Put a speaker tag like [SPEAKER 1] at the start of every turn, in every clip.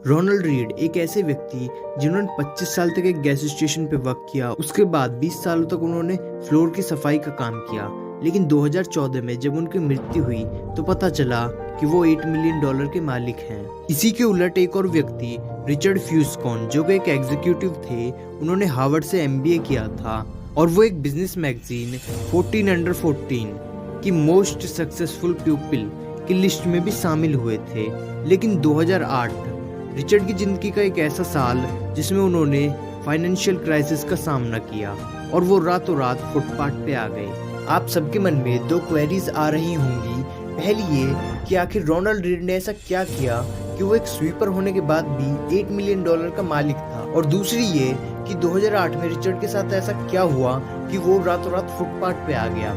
[SPEAKER 1] Ronald read एक ऐसे व्यक्ति जिन्होंने 25 साल तक एक गैस स्टेशन पे वर्क किया। उसके बाद 20 सालों तक उन्होंने फ्लोर की सफाई का काम किया। लेकिन 2014 में जब उनकी मृत्यु हुई तो पता चला कि वो $8 मिलियन के मालिक हैं। इसी के उलट एक और व्यक्ति रिचर्ड फ्यूस्कॉन, जो कि एक एग्जीक्यूटिव थे, उन्होंने हार्वर्ड से MBA किया था और वो एक बिजनेस मैगजीन 14 अंडर 14 की मोस्ट सक्सेसफुल पीपल की लिस्ट में भी शामिल हुए थे। लेकिन 2008 रिचर्ड की जिंदगी का एक ऐसा साल जिसमें उन्होंने फाइनेंशियल क्राइसिस का सामना किया और वो रातों रात फुटपाथ पे आ गए। आप सबके मन में दो क्वेरीज आ रही होंगी। पहली ये कि आखिर रोनाल्ड रीड ने ऐसा क्या किया कि वो एक स्वीपर होने के बाद भी $8 मिलियन का मालिक था, और दूसरी ये कि 2008 में रिचर्ड के साथ ऐसा क्या हुआ कि वो रातों रात फुटपाथ पे आ गया।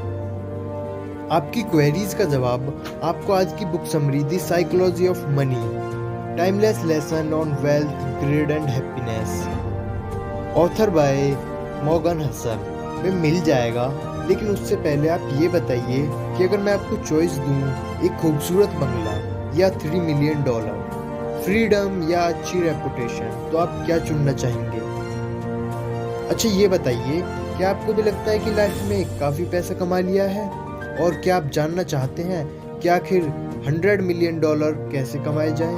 [SPEAKER 1] आपकी क्वेरीज का जवाब आपको आज की book summary the psychology of money, timeless lesson on wealth, grade and happiness, author bye Morgan hustle में मिल जाएगा। लेकिन उससे पहले आप ये बताइए कि अगर मैं आपको चॉइस दूं, एक खूबसूरत बंगला या $3 मिलियन, फ्रीडम या अच्छी रेपुटेशन, तो आप क्या चुनना चाहेंगे? अच्छा ये बताइए, क्या आपको भी लगता है कि लाइफ में काफ़ी पैसा कमा लिया है? और क्या आप जानना चाहते हैं कि आखिर $100 मिलियन कैसे कमाए जाएं?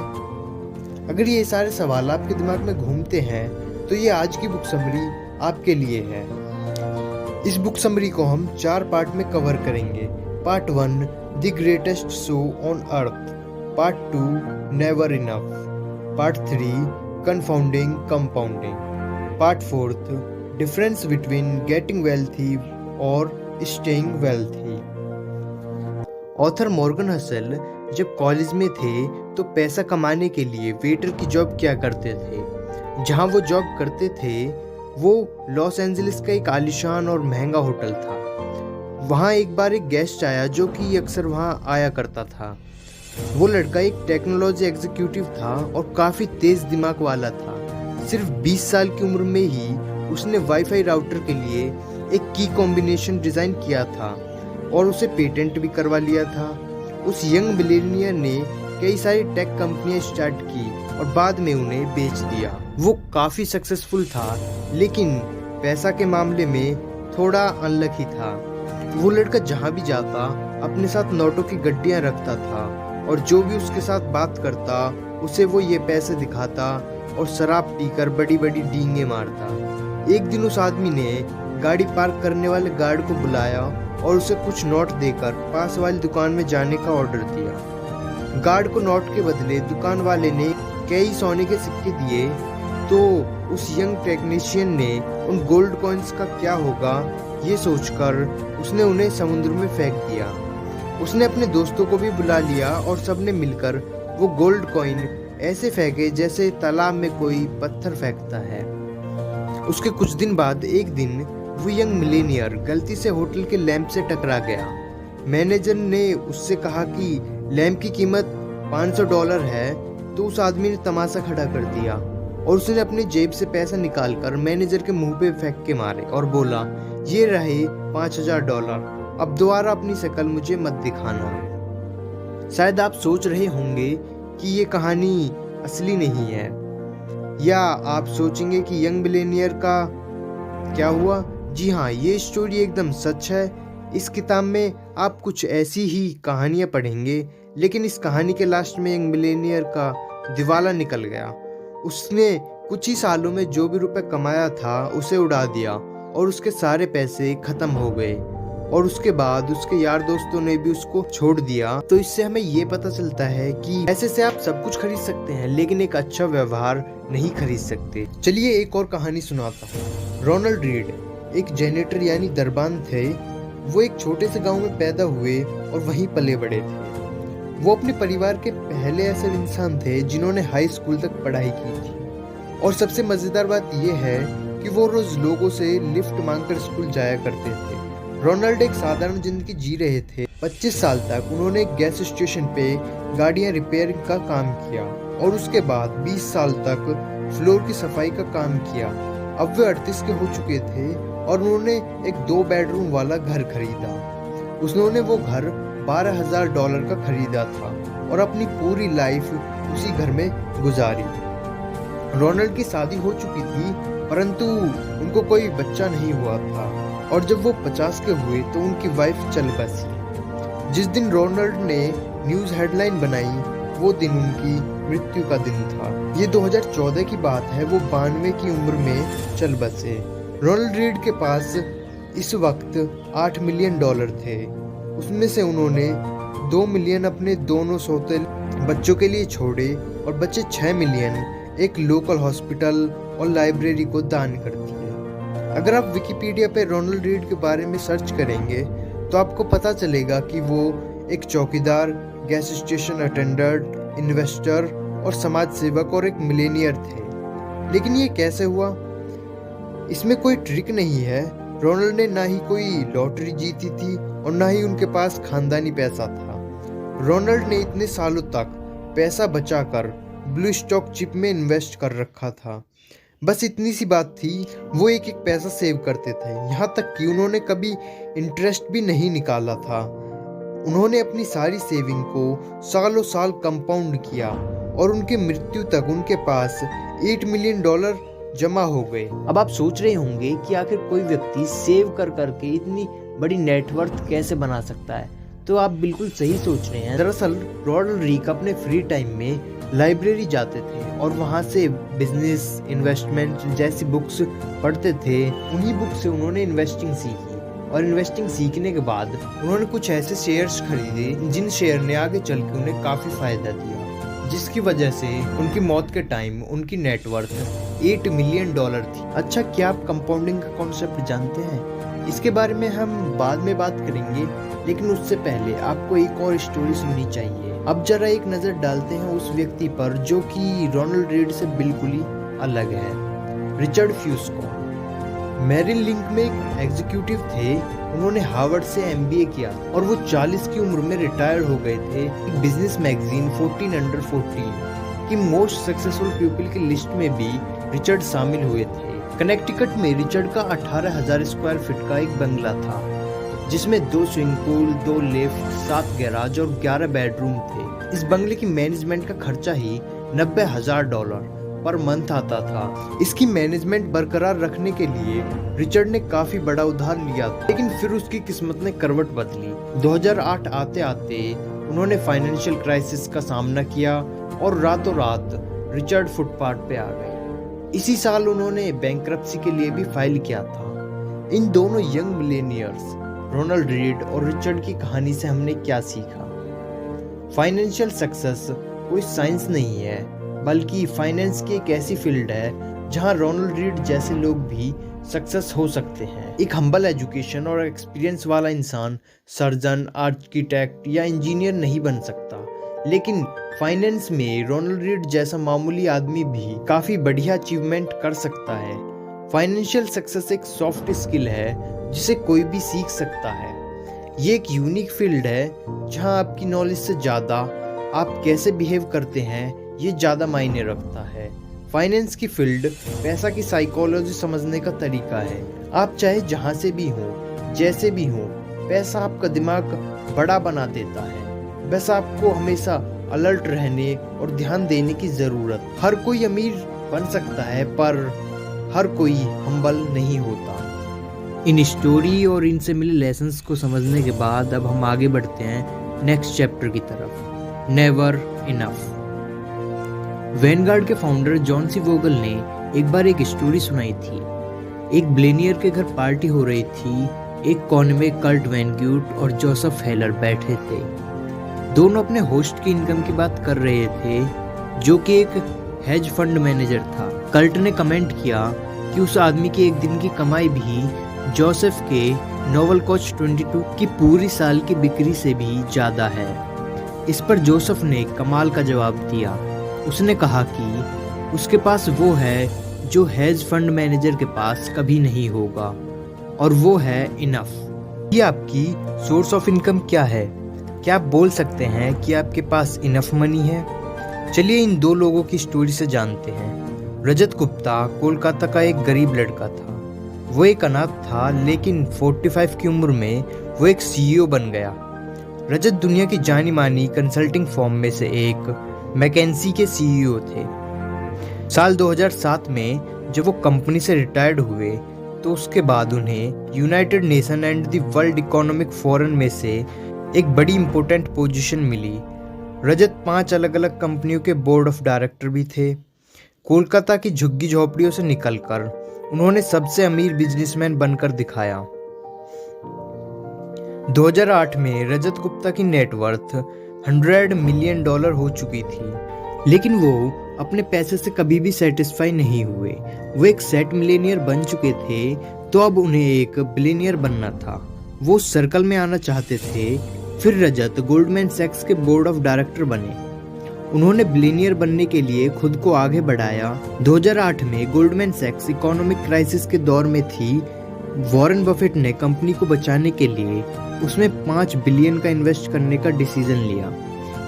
[SPEAKER 1] अगर ये सारे सवाल आपके दिमाग में घूमते हैं तो ये आज की बुक समरी आपके लिए है। इस बुक समरी को हम 4 पार्ट में कवर करेंगे। Part 1 the greatest show on earth, part 2 never enough, part 3 confounding compounding, part 4 difference between getting wealthy और staying wealthy. Author Morgan Housel जब कॉलेज में थे तो पैसा कमाने के लिए वेटर की जॉब किया करते थे। जहां वो जॉब करते थे वो लॉस एंजलिस का एक आलीशान और महंगा होटल था। वहां एक बार एक गेस्ट आया जो कि अक्सर वहां आया करता था। वो लड़का एक टेक्नोलॉजी एग्जीक्यूटिव था और काफ़ी तेज दिमाग वाला था। सिर्फ 20 साल की उम्र में ही उसने वाईफाई राउटर के लिए एक की कॉम्बिनेशन डिज़ाइन किया था और उसे पेटेंट भी करवा लिया था। उस यंग मिलेनियर ने कई सारी टेक कंपनियां स्टार्ट की और बाद में उन्हें बेच दिया। वो काफ़ी सक्सेसफुल था, लेकिन पैसा के मामले में थोड़ा अनलकी था। वो लड़का जहाँ भी जाता अपने साथ नोटों की गड्डियाँ रखता था और जो भी उसके साथ बात करता उसे वो ये पैसे दिखाता और शराब पीकर बड़ी बड़ी डींगे मारता। एक दिन उस आदमी ने गाड़ी पार्क करने वाले गार्ड को बुलाया और उसे कुछ नोट देकर पास वाली दुकान में जाने का ऑर्डर दिया। गार्ड को नोट के बदले दुकान वाले ने कई सोने के सिक्के दिए। तो उस यंग टेक्नीशियन ने उन गोल्ड कॉइन्स का क्या होगा ये सोचकर उसने उन्हें समुद्र में फेंक दिया। उसने अपने दोस्तों को भी बुला लिया और सबने मिलकर वो गोल्ड कॉइन ऐसे फेंके जैसे तालाब में कोई पत्थर फेंकता है। उसके कुछ दिन बाद एक दिन वो यंग मिलेनियर गलती से होटल के लैंप से टकरा गया। मैनेजर ने उससे कहा कि लैंप की कीमत $500 है, तो उस आदमी ने तमाशा खड़ा कर दिया और उसने अपनी जेब से पैसा निकालकर मैनेजर के मुंह पे फेंक के मारे और बोला, ये रहे $5000, अब दोबारा अपनी शक्ल मुझे मत दिखाना। शायद आप सोच रहे होंगे कि ये कहानी असली नहीं है, या आप सोचेंगे कि यंग मिलेनियर का क्या हुआ। जी हाँ, ये स्टोरी एकदम सच है। इस किताब में आप कुछ ऐसी ही कहानियाँ पढ़ेंगे, लेकिन इस कहानी के लास्ट में यंग मिलेनियर का दिवाला निकल गया। उसने कुछ ही सालों में जो भी रुपए कमाया था उसे उड़ा दिया और उसके सारे पैसे खत्म हो गए और उसके बाद उसके यार दोस्तों ने भी उसको छोड़ दिया। तो इससे हमें ये पता चलता है कि पैसे से आप सब कुछ खरीद सकते हैं, लेकिन एक अच्छा व्यवहार नहीं खरीद सकते। चलिए एक और कहानी सुनाता हूँ। रोनाल्ड रीड एक जेनेटर यानी दरबान थे। वो एक छोटे से गांव में पैदा हुए और वहीं पले बड़े थे। वो अपने परिवार के पहले ऐसे इंसान थे जिन्होंने हाई स्कूल तक पढ़ाई की थी। और सबसे मज़ेदार बात यह है कि वो रोज़ लोगों से लिफ्ट मांगकर स्कूल जाया करते थे। रोनाल्ड एक साधारण जिंदगी जी रहे थे। 25 साल तक उन्होंने एक गैस स्टेशन पे गाड़ियां रिपेयरिंग का काम किया और उसके बाद 20 साल तक फ्लोर की सफाई का काम किया। अब वे 38 के हो चुके थे और उन्होंने एक 2 बेडरूम वाला घर खरीदा। उन्होंने वो घर $12,000 का खरीदा था और अपनी पूरी लाइफ उसी घर में गुजारी। रोनाल्ड की शादी हो चुकी थी, परंतु उनको कोई बच्चा नहीं हुआ था, और जब वो 50 के हुए तो उनकी वाइफ चल बसी। जिस दिन रोनाल्ड ने न्यूज़ हेडलाइन बनाई, वो दिन उनकी मृत्यु का दिन था। ये 2014 की बात है, वो 92 की उम्र में चल बसे। रोनाल्ड रीड के पास इस वक्त $8 मिलियन थे। उसमें से उन्होंने 2 मिलियन अपने दोनों सौतेले बच्चों के लिए छोड़े और बचे 6 मिलियन एक लोकल हॉस्पिटल और लाइब्रेरी को दान कर दिए। अगर आप विकिपीडिया पे रोनाल्ड रीड के बारे में सर्च करेंगे तो आपको पता चलेगा कि वो एक चौकीदार, गैस स्टेशन अटेंडेंट, इन्वेस्टर और समाज सेवक और एक मिलेनियर थे। लेकिन ये कैसे हुआ? इसमें कोई ट्रिक नहीं है। रोनाल्ड ने ना ही कोई लॉटरी जीती थी और ना ही उनके पास खानदानी पैसा था। रोनाल्ड ने इतने सालों तक पैसा बचाकर ब्लू स्टॉक चिप में इन्वेस्ट कर रखा था। बस इतनी सी बात थी, वो एक एक पैसा सेव करते थे। यहाँ तक कि उन्होंने कभी इंटरेस्ट भी नहीं निकाला था। उन्होंने अपनी सारी सेविंग को सालों साल कंपाउंड किया और उनकी मृत्यु तक उनके पास $8 मिलियन जमा हो गए। अब आप सोच रहे होंगे कि आखिर कोई व्यक्ति सेव कर करके इतनी बड़ी नेटवर्थ कैसे बना सकता है? तो आप बिल्कुल सही सोच रहे हैं। दरअसल रोनाल्ड रीड अपने फ्री टाइम में लाइब्रेरी जाते थे और वहाँ से बिजनेस, इन्वेस्टमेंट जैसी बुक्स पढ़ते थे। उन्हीं बुक से उन्होंने इन्वेस्टिंग सीखी और इन्वेस्टिंग सीखने के बाद उन्होंने कुछ ऐसे शेयर्स खरीदे जिन शेयर ने आगे चल के उन्हें काफी फायदा दिया, जिसकी वजह से उनकी मौत के टाइम उनकी नेटवर्थ $8 मिलियन थी। अच्छा, क्या आप कंपाउंडिंग का कॉन्सेप्ट जानते हैं? इसके बारे में हम बाद में बात करेंगे, लेकिन उससे पहले आपको एक और स्टोरी सुननी चाहिए। अब जरा एक नजर डालते हैं उस व्यक्ति पर जो कि रोनाल्ड रीड से बिल्कुल ही अलग है, रिचर्ड फ्यूस्को। मेरिल लिंक में एक एग्जीक्यूटिव थे। उन्होंने हार्वर्ड से MBA किया और वो 40 की उम्र में रिटायर हो गए थे। एक बिजनेस मैगजीन 14 अंडर 14 की मोस्ट सक्सेसफुल पीपल की लिस्ट में भी रिचर्ड शामिल हुए थे। कनेक्टिकट में रिचर्ड का 18,000 स्क्वायर फीट का एक बंगला था, जिसमें 2 स्विमिंग पूल, 2 लिफ्ट, 7 गैराज और 11 बेडरूम थे। इस बंगले की मैनेजमेंट का खर्चा ही $90,000 पर मंथ आता था। इसकी मैनेजमेंट बरकरार रखने के लिए रिचर्ड ने काफी बड़ा उधार लिया, लेकिन फिर उसकी किस्मत ने करवट बदली। 2008 आते आते उन्होंने फाइनेंशियल क्राइसिस का सामना किया और रातों रात रिचर्ड फुटपाथ पे आ गए। इसी साल उन्होंने बैंकरप्सी के लिए भी फाइल किया था। इन दोनों यंग मिलेनियर्स रोनाल्ड रीड और रिचर्ड की कहानी से हमने क्या सीखा? फाइनेंशियल सक्सेस कोई साइंस नहीं है, बल्कि फाइनेंस की एक ऐसी फील्ड है जहां रोनाल्ड रीड जैसे लोग भी सक्सेस हो सकते हैं। एक हम्बल एजुकेशन और एक्सपीरियंस वाला इंसान सर्जन, आर्किटेक्ट या इंजीनियर नहीं बन सकता, लेकिन फाइनेंस में रोनाल्ड रीड जैसा मामूली आदमी भी काफी बढ़िया अचीवमेंट कर सकता है। फाइनेंशियल सक्सेस एक सॉफ्ट स्किल है जिसे कोई भी सीख सकता है। ये एक यूनिक फील्ड है जहां आपकी नॉलेज से ज्यादा आप कैसे बिहेव करते हैं ये ज्यादा मायने रखता है। फाइनेंस की फील्ड पैसा की साइकोलॉजी समझने का तरीका है। आप चाहे जहां से भी हो, जैसे भी हो, पैसा आपका दिमाग बड़ा बना देता है। बस आपको हमेशा अलर्ट रहने और ध्यान देने की जरूरत। हर कोई अमीर बन सकता है, पर हर कोई हम्बल नहीं होता। इन स्टोरी और इनसे मिले लेसन्स को समझने के बाद अब हम आगे बढ़ते हैं नेक्स्ट चैप्टर की तरफ, नेवर इनफ। वैनगार्ड के फाउंडर जॉन सी वोगल ने एक बार एक स्टोरी सुनाई थी। एक बिलियनियर के घर पार्टी हो रही थी। एक कोने में कर्ट वैनग्यूट और जोसेफ हेलर बैठे थे। दोनों अपने होस्ट की इनकम की बात कर रहे थे, जो कि एक हेज फंड मैनेजर था। कर्ट ने कमेंट किया कि उस आदमी की एक दिन की कमाई भी जोसेफ के नोवल कोच 22 की पूरी साल की बिक्री से भी ज्यादा है। इस पर जोसेफ ने कमाल का जवाब दिया। उसने कहा कि उसके पास वो है जो हेज फंड मैनेजर के पास कभी नहीं होगा, और वो है इनफ। ये आपकी सोर्स ऑफ इनकम क्या है? क्या आप बोल सकते हैं कि आपके पास इनफ मनी है? चलिए इन दो लोगों की स्टोरी से जानते हैं। रजत गुप्ता कोलकाता का एक गरीब लड़का था। वो एक अनाथ था, लेकिन 45 की उम्र में वो एक CEO बन गया। रजत दुनिया की जानी मानी कंसल्टिंग फर्म में से एक मैकेंसी के CEO थे। साल 2007 में जब वो कंपनी से रिटायर्ड हुए तो उसके बाद उन्हें United nation and the world economic forum में से एक बड़ी इंपॉर्टेंट पोजीशन मिली। रजत 5 अलग अलग कंपनियों के बोर्ड ऑफ डायरेक्टर भी थे। कोलकाता की झुग्गी झोपड़ियों से निकलकर उन्होंने सबसे अमीर बिजनेसमैन बनकर दिखाया। 2008 में रजत गुप्ता की नेटवर्थ $100 मिलियन हो चुकी थी, लेकिन वो अपने पैसे से कभी भी सेटिस्फाई नहीं हुए। वो एक सेट मिलेनियर बन चुके थे, तो अब उन्हें एक बिलियनियर बनना था। वो उस सर्कल में आना चाहते थे। फिर रजत गोल्डमैन सैक्स के बोर्ड ऑफ डायरेक्टर बने। उन्होंने बिलियनियर बनने के लिए खुद को आगे बढ़ाया। 2008 में गोल्डमैन सैक्स इकोनॉमिक क्राइसिस के दौर में थी। वॉरेन बफेट ने कंपनी को बचाने के लिए उसमें $5 बिलियन का इन्वेस्ट करने का डिसीजन लिया।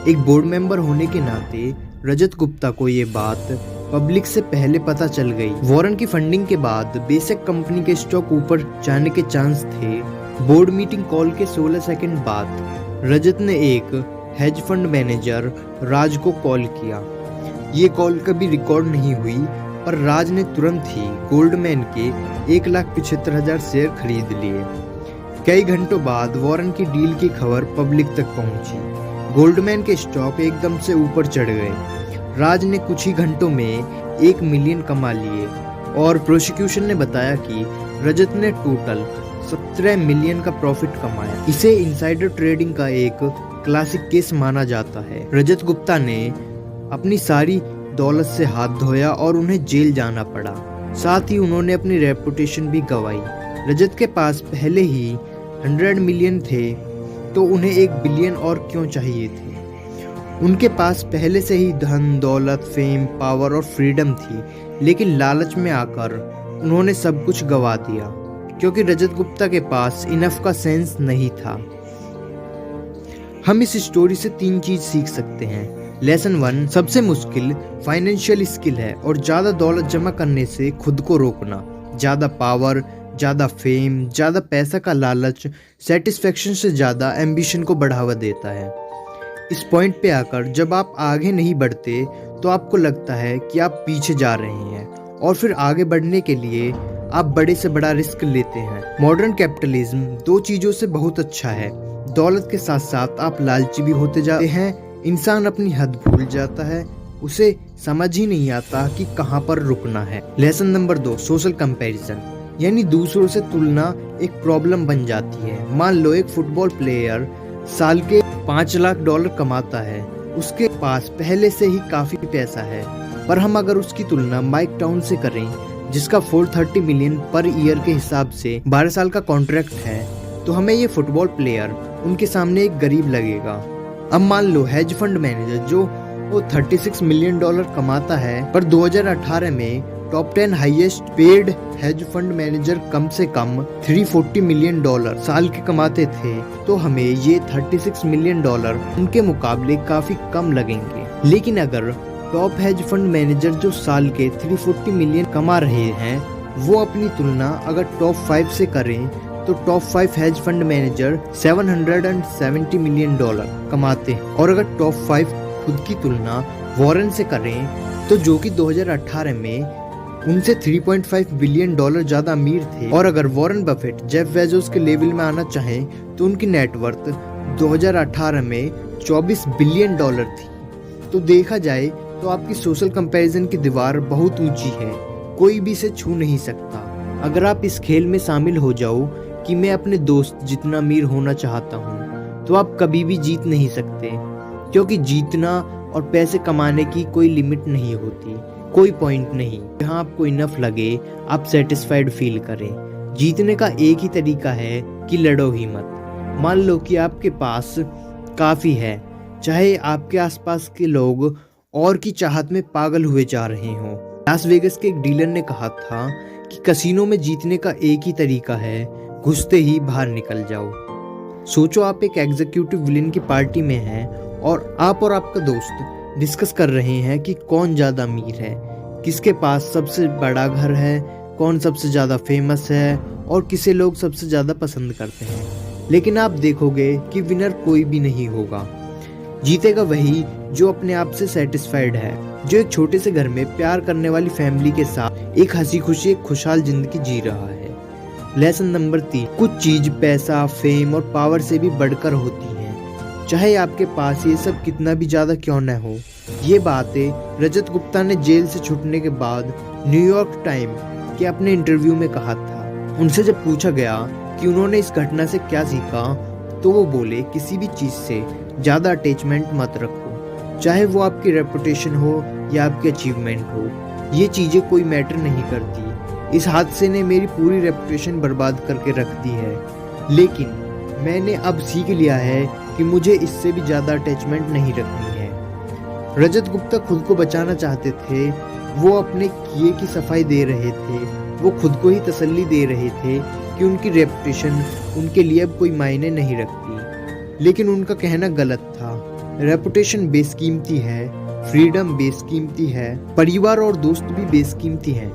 [SPEAKER 1] एक बोर्ड मेंबर होने के नाते रजत गुप्ता को ये बात पब्लिक से पहले पता चल गई। वॉरेन की फंडिंग के बाद बेशक कंपनी के स्टॉक ऊपर जाने के चांस थे। बोर्ड मीटिंग कॉल के 16 सेकंड बाद रजत ने एक हेज फंड मैनेजर राज को कॉल किया। ये कॉल कभी रिकॉर्ड नहीं हुई, पर राज ने तुरंत ही गोल्डमैन के 1,75,000 शेयर खरीद लिए। कई घंटों बाद वॉरेन की डील की खबर पब्लिक तक पहुंची। गोल्डमैन के स्टॉक एकदम से ऊपर चढ़ गए। राज ने कुछ ही घंटों में 1 मिलियन कमा लिए और प्रोसिक्यूशन ने बताया कि रजत ने टोटल 17 मिलियन का प्रॉफिट कमाया। इसे इनसाइडर ट्रेडिंग का एक क्लासिक केस माना जाता है। रजत गुप्ता ने अपनी सारी दौलत से हाथ धोया और उन्हें जेल जाना पड़ा। साथ ही उन्होंने अपनी रेपुटेशन भी गंवाई। रजत के पास पहले ही 100 मिलियन थे, तो उन्हें 1 बिलियन और क्यों चाहिए थे। उनके पास पहले से ही धन, दौलत, फेम, पावर और फ्रीडम थी, लेकिन लालच में आकर उन्होंने सब कुछ गंवा दिया, क्योंकि रजत गुप्ता के पास इनफ का सेंस नहीं था। हम इस स्टोरी से 3 चीज सीख सकते हैं। लेसन 1, सबसे मुश्किल फाइनेंशियल स्किल है और ज्यादा दौलत जमा करने से खुद को रोकना। ज्यादा पावर, ज्यादा फेम, ज्यादा पैसा का लालच सेटिस्फेक्शन से ज्यादा एम्बिशन को बढ़ावा देता है। इस पॉइंट पे आकर जब आप आगे नहीं बढ़ते तो आपको लगता है कि आप पीछे जा रहे हैं, और फिर आगे बढ़ने के लिए आप बड़े से बड़ा रिस्क लेते हैं। मॉडर्न कैपिटलिज्म 2 चीजों से बहुत अच्छा है। दौलत के साथ साथ आप लालची भी होते जाते हैं। इंसान अपनी हद भूल जाता है, उसे समझ ही नहीं आता कि कहाँ पर रुकना है। लेसन नंबर 2, सोशल कंपैरिजन, यानी दूसरों से तुलना एक प्रॉब्लम बन जाती है। मान लो एक फुटबॉल प्लेयर साल के $5 लाख कमाता है। उसके पास पहले से ही काफी पैसा है, पर हम अगर उसकी तुलना माइक टाउन से करें, जिसका 430 मिलियन पर ईयर के हिसाब से 12 साल का कॉन्ट्रैक्ट है, तो हमें ये फुटबॉल प्लेयर उनके सामने एक गरीब लगेगा। अब मान लो हेज फंड मैनेजर जो वो $36 मिलियन कमाता है, पर 2018 में top 10 highest paid hedge fund manager कम से कम $340 मिलियन साल के कमाते थे, तो हमें ये $36 मिलियन उनके मुकाबले काफी कम लगेंगे। लेकिन अगर टॉप हेज फंड मैनेजर जो साल के 340 मिलियन कमा रहे हैं, वो अपनी तुलना अगर टॉप 5 से करें, तो top 5 hedge fund manager $770 million कमाते हैं। और अगर टॉप 5 खुद की तुलना वॉरेन से करें, तो जो कि 2018 में उनसे $3.5 बिलियन ज्यादा अमीर थे। और अगर वॉरेन बफेट, जेफ बेजोस के लेवल में आना चाहें, तो उनकी नेटवर्थ 2018 में $24 बिलियन थी। तो देखा जाए तो आपकी सोशल कंपैरिजन की दीवार बहुत ऊंची है, कोई भी इसे छू नहीं सकता। अगर आप इस खेल में शामिल हो जाओ कि मैं अपने दोस्त जितना अमीर होना चाहता हूँ, तो आप कभी भी जीत नहीं सकते, क्योंकि जीतना और पैसे कमाने की कोई लिमिट नहीं होती, कोई पॉइंट नहीं जहाँ आपको इनफ लगे, आप सेटिस्फाइड फील करें। जीतने का एक ही तरीका है कि लड़ो ही मत। मान लो कि आपके पास काफी है, चाहे आपके आसपास के लोग और की चाहत में पागल हुए जा रहे हों। लास वेगस के एक डीलर ने कहा था कि कसिनो में जीतने का एक ही तरीका है, घुसते ही बाहर निकल जाओ। सोचो आप एक एग्जीक्यूटिव विलेन की पार्टी में हैं और आप और आपका दोस्त डिस्कस कर रहे हैं कि कौन ज्यादा अमीर है, किसके पास सबसे बड़ा घर है, कौन सबसे ज्यादा फेमस है और किसे लोग सबसे ज्यादा पसंद करते हैं। लेकिन आप देखोगे कि विनर कोई भी नहीं होगा, जीतेगा वही जो अपने आप से सेटिस्फाइड है, जो एक छोटे से घर में प्यार करने वाली फैमिली के साथ एक हंसी खुशी एक खुशहाल जिंदगी जी रहा है। लेसन नंबर 3, कुछ चीज पैसा, फेम और पावर से भी बढ़कर होती हैं, चाहे आपके पास ये सब कितना भी ज्यादा क्यों न हो। ये बातें रजत गुप्ता ने जेल से छूटने के बाद न्यूयॉर्क टाइम के अपने इंटरव्यू में कहा था। उनसे जब पूछा गया कि उन्होंने इस घटना से क्या सीखा, तो वो बोले, किसी भी चीज से ज्यादा अटैचमेंट मत रखो, चाहे वो आपकी रेपुटेशन हो या आपकी अचीवमेंट हो। ये चीजें कोई मैटर नहीं करती। इस हादसे ने मेरी पूरी रेपुटेशन बर्बाद करके रख दी है, लेकिन मैंने अब सीख लिया है कि मुझे इससे भी ज्यादा अटैचमेंट नहीं रखनी है। रजत गुप्ता खुद को बचाना चाहते थे। वो अपने किए की सफाई दे रहे थे। वो खुद को ही तसल्ली दे रहे थे कि उनकी रेपुटेशन उनके लिए अब कोई मायने नहीं रखती। लेकिन उनका कहना गलत था। रेपुटेशन बेशकीमती है, फ्रीडम बेशकीमती है, परिवार और दोस्त भी बेशकीमती हैं।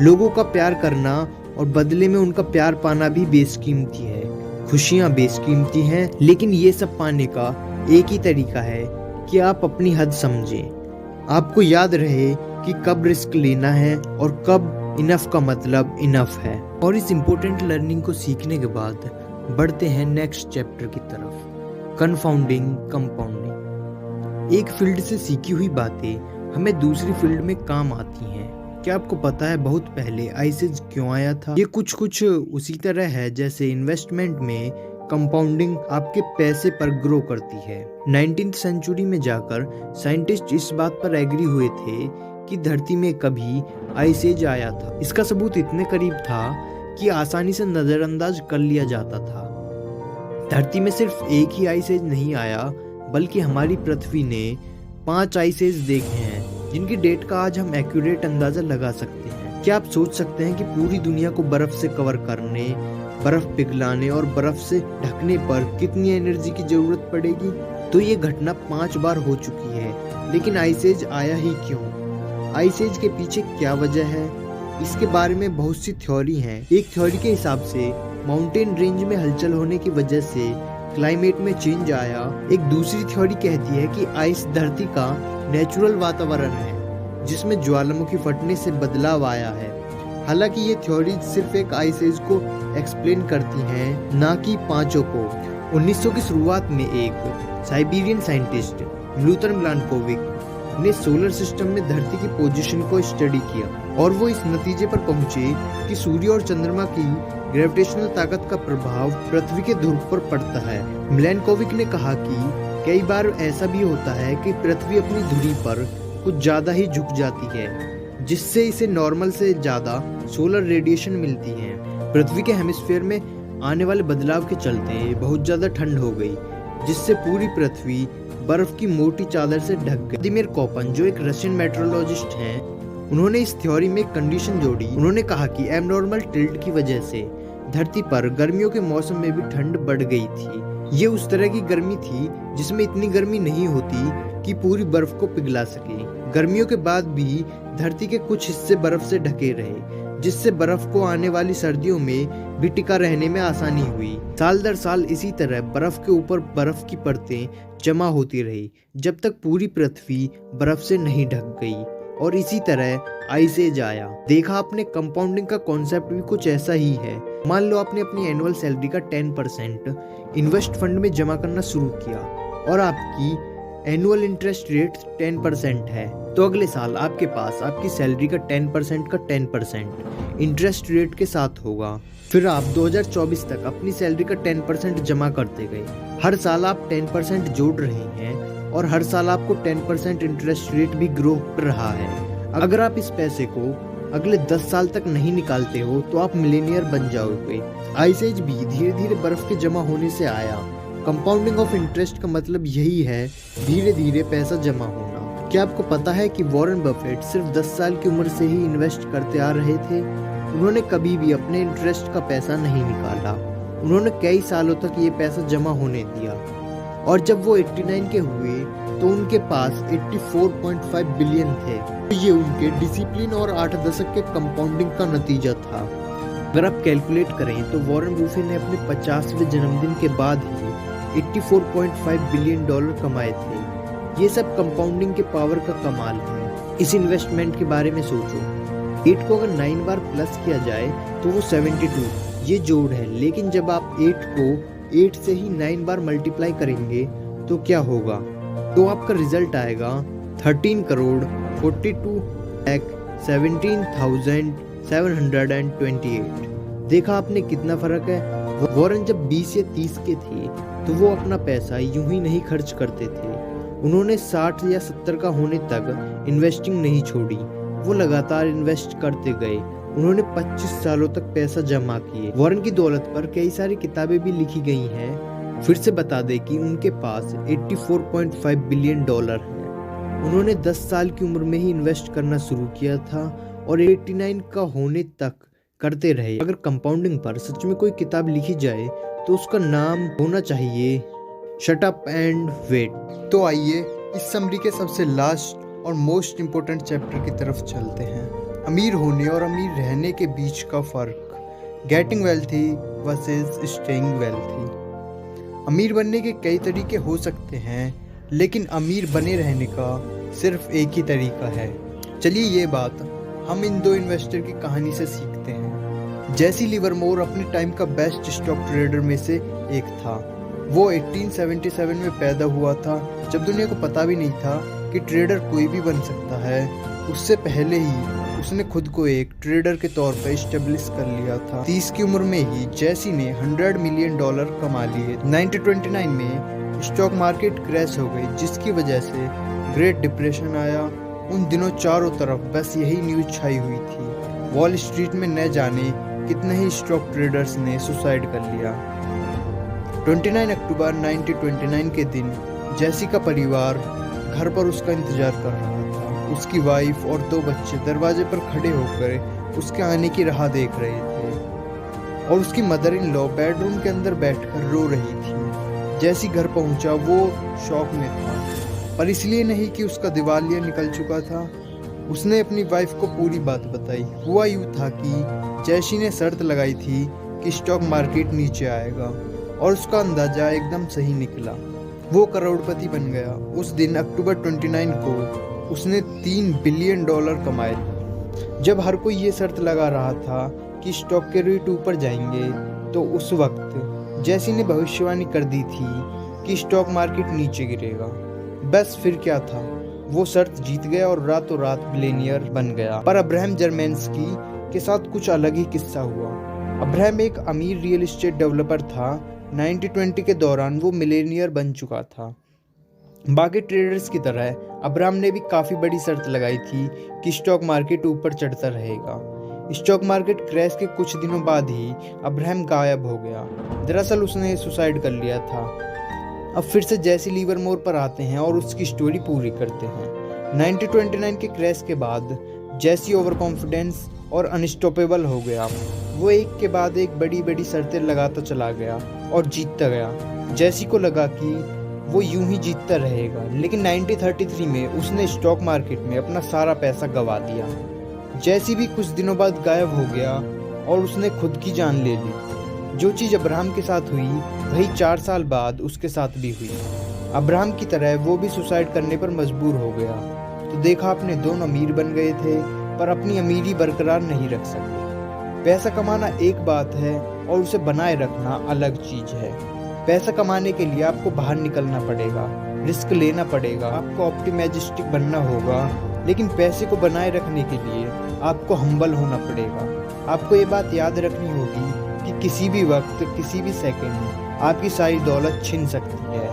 [SPEAKER 1] लोगों का प्यार करना और बदले में उनका प्यार पाना भी बेशकीमती है। खुशियां बेशकीमती हैं, लेकिन ये सब पाने का एक ही तरीका है कि आप अपनी हद समझें। आपको याद रहे कि कब रिस्क लेना है और कब इनफ का मतलब इनफ है। और इस इम्पोर्टेंट लर्निंग को सीखने के बाद बढ़ते हैं नेक्स्ट चैप्टर की तरफ, कन्फाउंडिंग कंपाउंडिंग। एक फील्ड से सीखी हुई बातें हमें दूसरी फील्ड में काम आती हैं। क्या आपको पता है बहुत पहले आइस एज क्यों आया था? ये कुछ उसी तरह है जैसे इन्वेस्टमेंट में कंपाउंडिंग आपके पैसे पर ग्रो करती है। 19th सेंचुरी में जाकर साइंटिस्ट इस बात पर एग्री हुए थे कि धरती में कभी आइस एज आया था। इसका सबूत इतने करीब था कि आसानी से नजरअंदाज कर लिया जाता था। धरती में सिर्फ एक ही आइस एज नहीं आया, बल्कि हमारी पृथ्वी ने 5 आइस एज देखे हैं, जिनकी डेट का आज हम एक्यूरेट अंदाजा लगा सकते हैं। क्या आप सोच सकते हैं कि पूरी दुनिया को बर्फ से कवर करने, बर्फ पिघलाने और बर्फ से ढकने पर कितनी एनर्जी की जरूरत पड़ेगी? तो ये घटना 5 बार हो चुकी है, लेकिन आइस एज आया ही क्यों? आइस एज के पीछे क्या वजह है? इसके बारे में बहुत सी थ्योरी हैं। एक थ्योरी के हिसाब से माउंटेन रेंज में हलचल होने की वजह से क्लाइमेट में चेंज आया। एक दूसरी थ्योरी कहती है कि आइस धरती का नेचुरल वातावरण है, जिसमें ज्वालामुखी फटने से बदलाव आया है। हालांकि ये थ्योरी सिर्फ एक आइस एज को एक्सप्लेन करती हैं, ना कि पांचों को। 1900 की शुरुआत में एक साइबेरियन साइंटिस्ट म्लूतर मिलानकोविक ने सोलर सिस्टम में धरती की पोजीशन को स्टडी किया और वो इस नतीजे पर पहुंचे कि सूर्य और चंद्रमा की ग्रेविटेशनल ताकत का प्रभाव पृथ्वी के ध्रुव पर पड़ता है। मिलानकोविक ने कहा कि कई बार ऐसा भी होता है कि पृथ्वी अपनी धुरी पर कुछ ज्यादा ही झुक जाती है, जिससे इसे नॉर्मल से ज्यादा सोलर रेडिएशन मिलती है। पृथ्वी के हेमिस्फीयर में आने वाले बदलाव के चलते बहुत ज्यादा ठंड हो गई, जिससे पूरी पृथ्वी बर्फ की मोटी चादर से ढक गई। व्लादिमीर कोपन, जो एक रशियन मेट्रोलॉजिस्ट हैं, उन्होंने इस थ्योरी में एक कंडीशन जोड़ी। उन्होंने कहा कि एबनॉर्मल टिल्ट की वजह से धरती पर गर्मियों के मौसम में भी ठंड बढ़ गई थी। ये उस तरह की गर्मी थी जिसमें इतनी गर्मी नहीं होती कि पूरी बर्फ को पिघला सके। गर्मियों के बाद भी धरती के कुछ हिस्से बर्फ से ढके रहे, जिससे बर्फ को आने वाली सर्दियों में भी टिका रहने में आसानी हुई। साल दर साल इसी तरह बर्फ के ऊपर बर्फ की परतें जमा होती रही, जब तक पूरी पृथ्वी बर्फ से नहीं ढक गई। और इसी तरह आइस एज आया। देखा आपने, कंपाउंडिंग का कॉन्सेप्ट भी कुछ ऐसा ही है। मान लो आपने अपनी एनुअल सैलरी का 10% इन्वेस्ट फंड में जमा करना शुरू किया और आपकी एनुअल इंटरेस्ट रेट 10% है, तो अगले साल आपके पास आपकी सैलरी का 10% का 10% इंटरेस्ट रेट के साथ होगा। फिर आप 2024 तक अपनी सैलरी का 10% जमा करते गए। हर साल आप 10% जोड़ रहे हैं और हर साल आपको 10% इंटरेस्ट रेट भी ग्रो कर रहा है। अगर आप इस पैसे को अगले 10 साल तक नहीं निकालते हो तो आप मिलेनियर बन जाओगे। आइस एज भी धीरे धीरे बर्फ के जमा होने से आया। कंपाउंडिंग ऑफ इंटरेस्ट का मतलब यही है, धीरे धीरे पैसा जमा होना। क्या आपको पता है कि वॉरेन बफेट सिर्फ 10 साल की उम्र से ही इन्वेस्ट करते आ रहे थे? उन्होंने कभी भी अपने इंटरेस्ट का पैसा नहीं निकाला। उन्होंने कई सालों तक ये पैसा जमा होने दिया और जब वो 89 के हुए तो उनके पास 84.5 बिलियन थे। तो ये उनके डिसिप्लिन और 8 दशक के कंपाउंडिंग का नतीजा था। अगर आप कैलकुलेट करें तो वॉरेन बफेट ने अपने 50वें जन्मदिन के बाद ही $84.5 बिलियन कमाए थे। ये सब कंपाउंडिंग के पावर का कमाल है। इस इन्वेस्टमेंट के बारे में सोचो, 8 को अगर 9 बार प्लस किया जाए तो वो 72, ये जोड़ है। लेकिन जब आप 8 को 8 से ही 9 बार मल्टीप्लाई करेंगे तो क्या होगा? तो आपका रिजल्ट आएगा 13 करोड़ 42 लाख 17,728। देखा आपने कितना फर्क है। वॉरेन जब 20 या 30 के थे तो वो अपना पैसा यूं ही नहीं खर्च करते थे। उन्होंने 60 या 70 का होने तक इन्वेस्टिंग नहीं छोड़ी, वो लगातार इन्वेस्ट करते गए। उन्होंने 25 सालों तक पैसा जमा किए। वॉरेन की दौलत पर कई सारी किताबें भी लिखी गई हैं। फिर से बता दें कि उनके पास 84.5 बिलियन डॉलर है। उन्होंने 10 साल की उम्र में ही इन्वेस्ट करना शुरू किया था और 89 का होने तक करते रहे। अगर कंपाउंडिंग पर सच में कोई किताब लिखी जाए तो उसका नाम होना चाहिए शट अप एंड वेट।
[SPEAKER 2] तो आइए इस समरी के सबसे लास्ट और मोस्ट इम्पोर्टेंट चैप्टर की तरफ चलते हैं, अमीर होने और अमीर रहने के बीच का फर्क, getting wealthy versus staying wealthy. अमीर बनने के कई तरीके हो सकते हैं, लेकिन अमीर बने रहने का सिर्फ एक ही तरीका है। चलिए ये बात हम इन दो इन्वेस्टर की कहानी से सीखते हैं। जेसी लिवरमोर अपने टाइम का बेस्ट स्टॉक ट्रेडर में से एक था। वो 1877 में पैदा हुआ था, जब दुनिया को पता भी नहीं था कि ट्रेडर कोई भी बन सकता है। उससे पहले ही उसने खुद को एक ट्रेडर के तौर पर इस्टेब्लिश कर लिया था। 30 की उम्र में ही जेसी ने $100 मिलियन कमा लिए। 1929 में स्टॉक मार्केट क्रैश हो गई, जिसकी वजह से ग्रेट डिप्रेशन आया। उन दिनों चारों तरफ बस यही न्यूज छाई हुई थी। वॉल स्ट्रीट में न जाने कितने ही स्टॉक ट्रेडर्स ने सुसाइड कर लिया। 29 अक्टूबर 1929 के दिन जेसी का परिवार घर पर उसका इंतजार कर रहा था। उसकी वाइफ और 2 बच्चे दरवाजे पर खड़े होकर उसके आने की राह देख रहे थे और उसकी मदर इन लॉ बेडरूम के अंदर बैठकर रो रही थी। जेसी घर पहुंचा, वो शॉक में था, पर इसलिए नहीं कि उसका दिवालिया निकल चुका था। उसने अपनी वाइफ को पूरी बात बताई। हुआ यूँ था कि जेसी ने शर्त लगाई थी कि स्टॉक मार्केट नीचे आएगा और उसका अंदाजा एकदम सही निकला। वो करोड़पति बन गया। उस दिन अक्टूबर 29 को उसने $3 बिलियन कमाए। जब हर कोई ये शर्त लगा रहा था कि स्टॉक के रेट ऊपर जाएंगे, तो उस वक्त जेसी ने भविष्यवाणी कर दी थी कि स्टॉक मार्केट नीचे गिरेगा। बस फिर क्या था, वो शर्त जीत गया और रातों रात बिलियनियर बन गया। पर अब्राहम जर्मेंस्की के साथ कुछ अलग ही किस्सा हुआ। अब्राहम एक अमीर रियल एस्टेट डेवलपर था। 1920 के दौरान वो मिलेनियर बन चुका था। बाकी ट्रेडर्स की तरह अब्राहम ने भी काफ़ी बड़ी शर्त लगाई थी कि स्टॉक मार्केट ऊपर चढ़ता रहेगा। स्टॉक मार्केट क्रैश के कुछ दिनों बाद ही अब्राहम गायब हो गया। दरअसल उसने सुसाइड कर लिया था। अब फिर से जेसी लिवरमोर पर आते हैं और उसकी स्टोरी पूरी करते हैं। 1929 के क्रैश के बाद जेसी ओवर कॉन्फिडेंस और अनस्टॉपेबल हो गया। वो एक के बाद एक बड़ी बड़ी शर्तें लगाता चला गया और जीतता गया। जेसी को लगा कि वो यूं ही जीतता रहेगा, लेकिन 1933 में उसने स्टॉक मार्केट में अपना सारा पैसा गंवा दिया। जेसी भी कुछ दिनों बाद गायब हो गया और उसने खुद की जान ले ली। जो चीज़ अब्राहम के साथ हुई वही 4 साल बाद उसके साथ भी हुई। अब्राहम की तरह वो भी सुसाइड करने पर मजबूर हो गया। तो देखा आपने, दोनों अमीर बन गए थे पर अपनी अमीरी बरकरार नहीं रख सके। पैसा कमाना एक बात है और उसे बनाए रखना अलग चीज़ है। पैसा कमाने के लिए आपको बाहर निकलना पड़ेगा, रिस्क लेना पड़ेगा, आपको ऑप्टिमिस्टिक बनना होगा, लेकिन पैसे को बनाए रखने के लिए आपको हम्बल होना पड़ेगा। आपको ये बात याद रखनी होगी कि किसी भी वक्त, किसी भी सेकंड आपकी सारी दौलत छिन सकती है,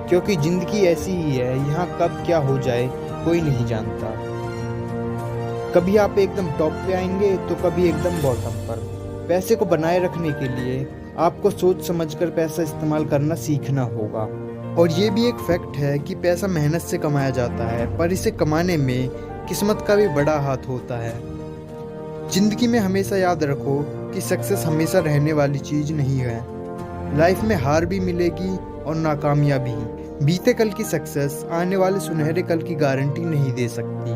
[SPEAKER 2] क्योंकि ज़िंदगी ऐसी ही है, यहाँ कब क्या हो जाए कोई नहीं जानता। कभी आप एकदम टॉप पे आएंगे तो कभी एकदम बॉटम पर। पैसे को बनाए रखने के लिए आपको सोच समझकर पैसा इस्तेमाल करना सीखना होगा। और ये भी एक फैक्ट है कि पैसा मेहनत से कमाया जाता है, पर इसे कमाने में किस्मत का भी बड़ा हाथ होता है। जिंदगी में हमेशा याद रखो कि सक्सेस हमेशा रहने वाली चीज़ नहीं है। लाइफ में हार भी मिलेगी और नाकामयाबी। बीते कल की सक्सेस आने वाले सुनहरे कल की गारंटी नहीं दे सकती।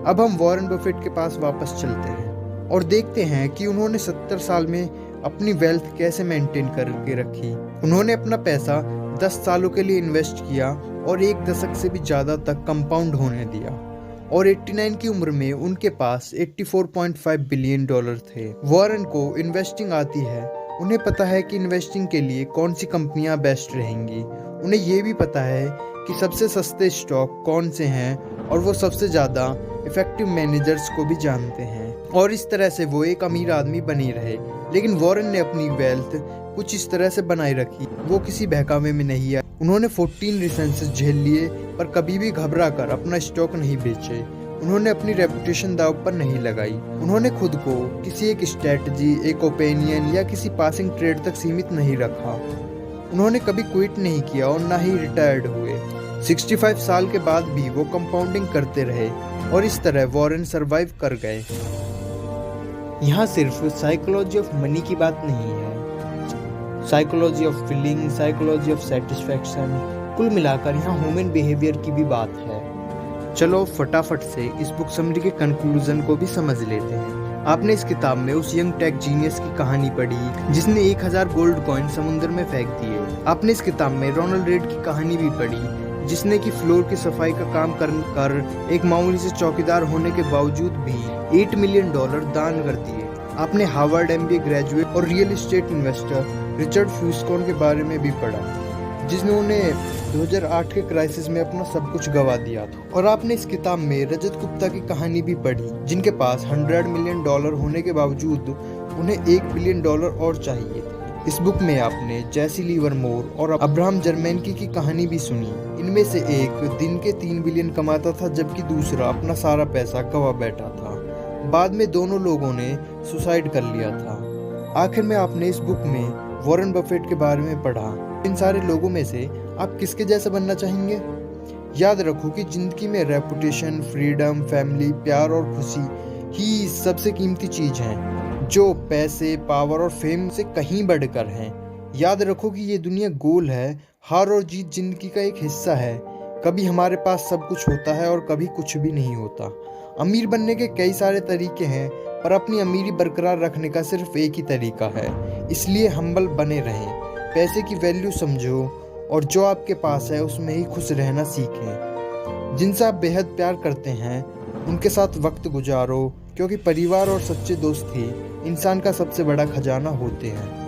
[SPEAKER 2] अब हम वॉरेन बफेट के पास वापस चलते हैं और देखते हैं कि उन्होंने 70 साल में अपनी वेल्थ कैसे मेंटेन करके रखी। उन्होंने अपना पैसा 10 सालों के लिए इन्वेस्ट किया और 1 दशक से भी ज़्यादा तक कंपाउंड होने दिया। और 89 की उम्र में उनके पास 84.5 बिलियन डॉलर थे। वॉरेन को इन्वेस्टिंग आती है। उन्हें पता है कि इन्वेस्टिंग के लिए कौन सी कंपनियां बेस्ट रहेंगी। उन्हें ये भी पता है कि सबसे सस्ते स्टॉक कौन से हैं और वो सबसे ज़्यादा इफेक्टिव मैनेजर्स को भी जानते हैं। और इस तरह से वो एक अमीर आदमी बनी रहे। लेकिन वॉरेन ने अपनी वेल्थ कुछ इस तरह से बनाए रखी, वो किसी बहकावे में नहीं आए। उन्होंने 14 रिसेंसेस झेल लिए पर कभी भी घबरा कर अपना स्टॉक नहीं बेचे। उन्होंने अपनी रेपुटेशन दांव पर नहीं लगाई। उन्होंने खुद को किसी एक स्ट्रेटजी, एक ओपिनियन या किसी पासिंग ट्रेड तक सीमित नहीं रखा। उन्होंने कभी क्विट नहीं किया और ना ही रिटायर्ड हुए। 65 साल के बाद भी वो कंपाउंडिंग करते रहे और इस तरह वॉरेन सरवाइव कर गए।
[SPEAKER 1] यहाँ सिर्फ साइकोलॉजी ऑफ मनी की बात नहीं है, psychology of feeling, psychology of satisfaction, कुल मिलाकर यहाँ ह्यूमन बिहेवियर की भी बात है।
[SPEAKER 2] चलो फटाफट से इस बुक समरी के कंक्लूजन को भी समझ लेते हैं। आपने इस किताब में उस यंग टेक जीनियस की कहानी पढ़ी जिसने 1000 गोल्ड कॉइन समुद्र में फेंक दिए। आपने इस किताब में रोनाल्ड रेड की कहानी भी पढ़ी जिसने की फ्लोर की सफाई का काम कर एक मामूली से चौकीदार होने के बावजूद भी $8 मिलियन दान कर दिए। आपने हार्वर्ड MBA ग्रेजुएट और रियल एस्टेट इन्वेस्टर रिचर्ड फ्यूस्कॉन के बारे में भी पढ़ा जिन्होंने 2008 के क्राइसिस में अपना सब कुछ गवा दिया था। और आपने इस किताब में रजत गुप्ता की कहानी भी पढ़ी जिनके पास $100 मिलियन होने के बावजूद उन्हें $1 बिलियन और चाहिए थे। इस बुक में आपने जैसी लीवरमोर और अब्राहम जर्मेनकी की कहानी भी सुनी। इनमें से एक दिन के 3 बिलियन कमाता था जबकि दूसरा अपना सारा पैसा गवा बैठा था। बाद में दोनों लोगों ने सुसाइड कर लिया था। आखिर में आपने इस बुक में वॉरेन बफेट के बारे में पढ़ा। इन सारे लोगों में से आप किसके जैसा बनना चाहेंगे? याद रखो कि जिंदगी में रेपुटेशन, फ्रीडम, फैमिली, प्यार और खुशी ही सबसे कीमती चीज हैं जो पैसे, पावर और फेम से कहीं बढ़कर हैं। याद रखो कि ये दुनिया गोल है। हार और जीत जिंदगी का एक हिस्सा है। कभी हमारे पास सब कुछ होता है और कभी कुछ भी नहीं होता। अमीर बनने के कई सारे तरीके हैं पर अपनी अमीरी बरकरार रखने का सिर्फ एक ही तरीका है। इसलिए हम्बल बने रहें, पैसे की वैल्यू समझो और जो आपके पास है उसमें ही खुश रहना सीखें। जिनसे आप बेहद प्यार करते हैं उनके साथ वक्त गुजारो क्योंकि परिवार और सच्चे दोस्त ही इंसान का सबसे बड़ा खजाना होते हैं।